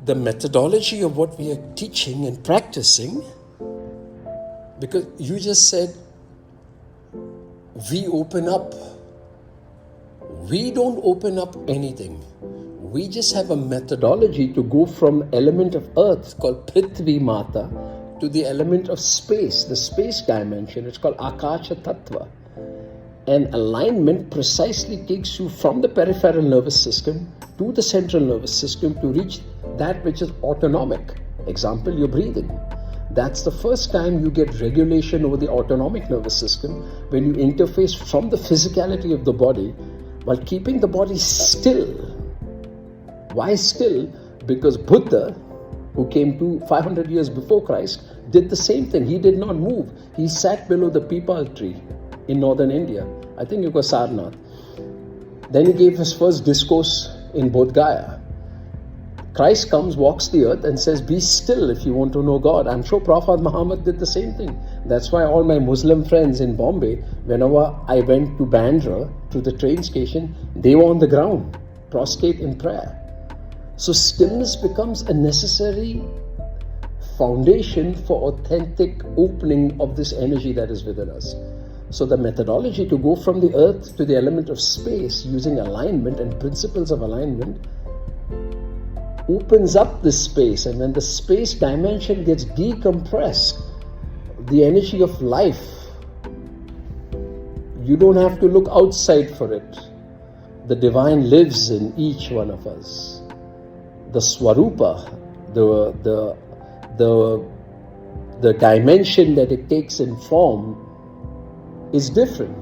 the methodology of what we are teaching and practicing, because you just said, we open up. We don't open up anything. We just have a methodology to go from element of earth called Prithvi Mata to the element of space, the space dimension. It's called Akasha Tattva. And alignment precisely takes you from the peripheral nervous system to the central nervous system to reach that which is autonomic. Example, your breathing. That's the first time you get regulation over the autonomic nervous system, when you interface from the physicality of the body while keeping the body still. Why still? Because Buddha, who came to 500 years before Christ, did the same thing. He did not move. He sat below the peepal tree in northern India. I think it was Sarnath. Then he gave his first discourse in Bodh Gaya. Christ comes, walks the earth and says, be still if you want to know God. I'm sure Prophet Muhammad did the same thing. That's why all my Muslim friends in Bombay, whenever I went to Bandra, to the train station, they were on the ground, prostrate in prayer. So stillness becomes a necessary foundation for authentic opening of this energy that is within us. So the methodology to go from the earth to the element of space using alignment and principles of alignment opens up this space, and when the space dimension gets decompressed, the energy of life, you don't have to look outside for it. The divine lives in each one of us. The Swarupa, the dimension that it takes in form is different.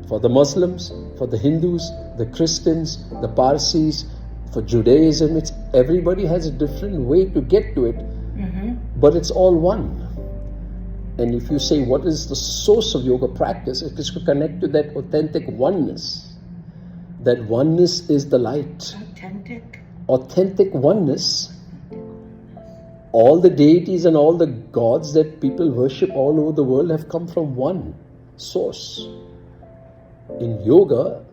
For the Muslims, for the Hindus, the Christians, the Parsis, for Judaism, everybody has a different way to get to it, but it's all one. And if you say, what is the source of yoga practice? It is to connect to that authentic oneness. That oneness is the light. Authentic oneness. All the deities and all the gods that people worship all over the world have come from one source. In yoga,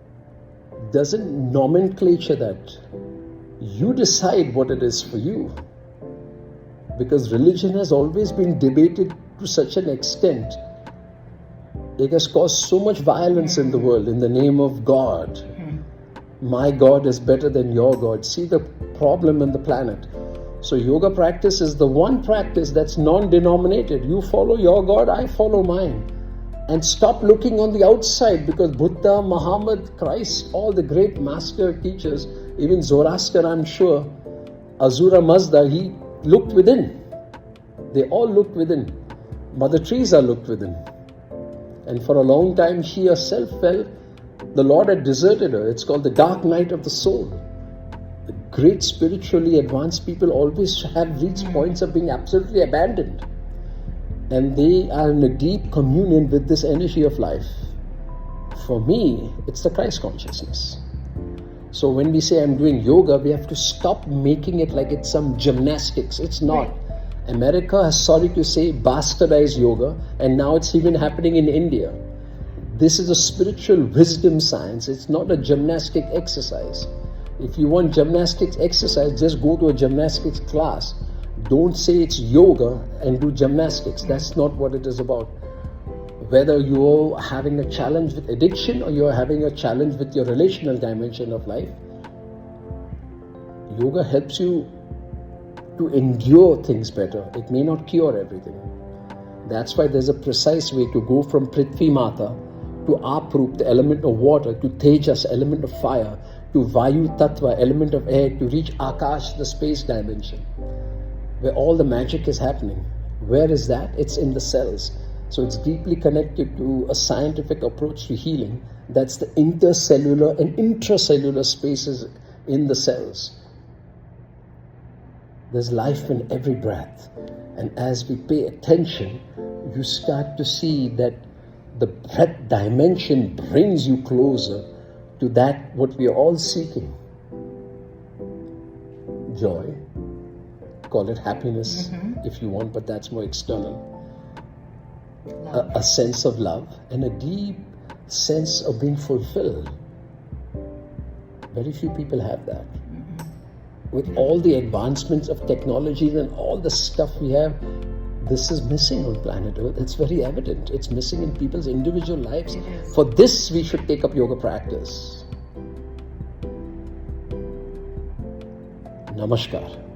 doesn't nomenclature that. You decide what it is for you. Because religion has always been debated to such an extent. It has caused so much violence in the world in the name of God. My God is better than your God. See the problem in the planet. So yoga practice is the one practice that's non-denominated. You follow your God, I follow mine. And stop looking on the outside, because Buddha, Muhammad, Christ, all the great master teachers, even Zoroaster, I'm sure, Azura Mazda, he looked within. They all looked within. Mother Teresa looked within. And for a long time, she herself felt the Lord had deserted her. It's called the dark night of the soul. The great spiritually advanced people always have reached points of being absolutely abandoned. And they are in a deep communion with this energy of life. For me, it's the Christ consciousness. So when we say I'm doing yoga, we have to stop making it like it's some gymnastics. It's not. America has, sorry to say, bastardized yoga, and now it's even happening in India. This is a spiritual wisdom science. It's not a gymnastic exercise. If you want gymnastics exercise, just go to a gymnastics class. Don't say it's yoga and do gymnastics. That's not what it is about. Whether you're having a challenge with addiction or you're having a challenge with your relational dimension of life, yoga helps you to endure things better. It may not cure everything. That's why there's a precise way to go from Prithvi Mata to Aprup, the element of water, to Tejas, element of fire, to Vayu Tattva, element of air, to reach Akash, the space dimension, where all the magic is happening. Where is that? It's in the cells. So it's deeply connected to a scientific approach to healing. That's the intercellular and intracellular spaces in the cells. There's life in every breath. And as we pay attention, you start to see that the breath dimension brings you closer to that what we are all seeking. Joy. Call it happiness if you want, but that's more external. A sense of love and a deep sense of being fulfilled. Very few people have that. with all the advancements of technologies and all the stuff we have, this is missing on planet Earth. It's very evident. It's missing in people's individual lives. For this, we should take up yoga practice. Namaskar.